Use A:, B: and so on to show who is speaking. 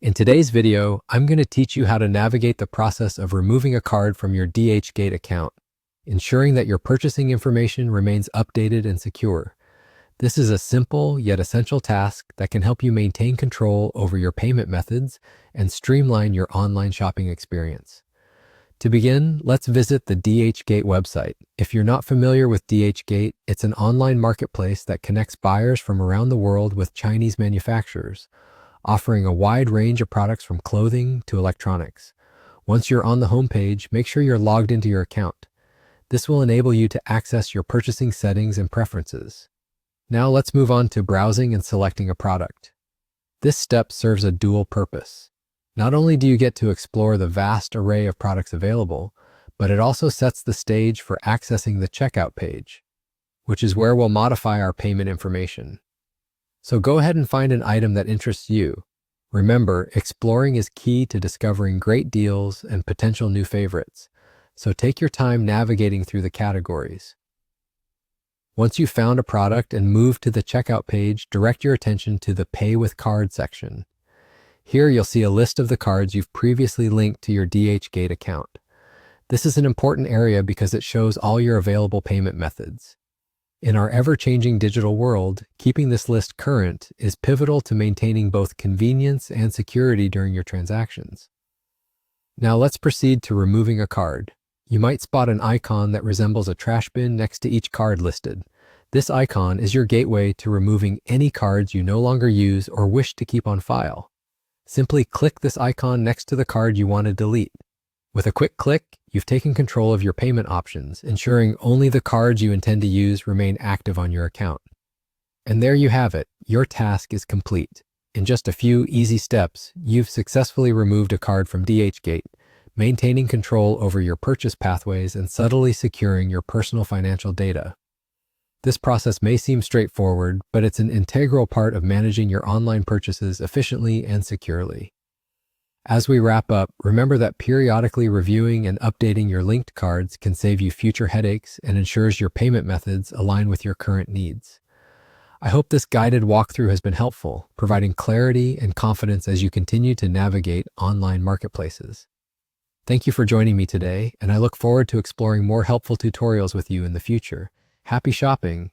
A: In today's video, I'm going to teach you how to navigate the process of removing a card from your DHgate account, ensuring that your purchasing information remains updated and secure. This is a simple yet essential task that can help you maintain control over your payment methods and streamline your online shopping experience. To begin, let's visit the DHgate website. If you're not familiar with DHgate, it's an online marketplace that connects buyers from around the world with Chinese manufacturers, offering a wide range of products from clothing to electronics. Once you're on the homepage, make sure you're logged into your account. This will enable you to access your purchasing settings and preferences. Now let's move on to browsing and selecting a product. This step serves a dual purpose. Not only do you get to explore the vast array of products available, but it also sets the stage for accessing the checkout page, which is where we'll modify our payment information. So go ahead and find an item that interests you. Remember, exploring is key to discovering great deals and potential new favorites, so take your time navigating through the categories. Once you've found a product and moved to the checkout page, direct your attention to the Pay with Card section. Here you'll see a list of the cards you've previously linked to your DHgate account. This is an important area because it shows all your available payment methods. In our ever-changing digital world, keeping this list current is pivotal to maintaining both convenience and security during your transactions. Now let's proceed to removing a card. You might spot an icon that resembles a trash bin next to each card listed. This icon is your gateway to removing any cards you no longer use or wish to keep on file. Simply click this icon next to the card you want to delete. With a quick click, you've taken control of your payment options, ensuring only the cards you intend to use remain active on your account. And there you have it. Your task is complete. In just a few easy steps, you've successfully removed a card from DHgate, maintaining control over your purchase pathways and subtly securing your personal financial data. This process may seem straightforward, but it's an integral part of managing your online purchases efficiently and securely. As we wrap up, remember that periodically reviewing and updating your linked cards can save you future headaches and ensures your payment methods align with your current needs. I hope this guided walkthrough has been helpful, providing clarity and confidence as you continue to navigate online marketplaces. Thank you for joining me today, and I look forward to exploring more helpful tutorials with you in the future. Happy shopping,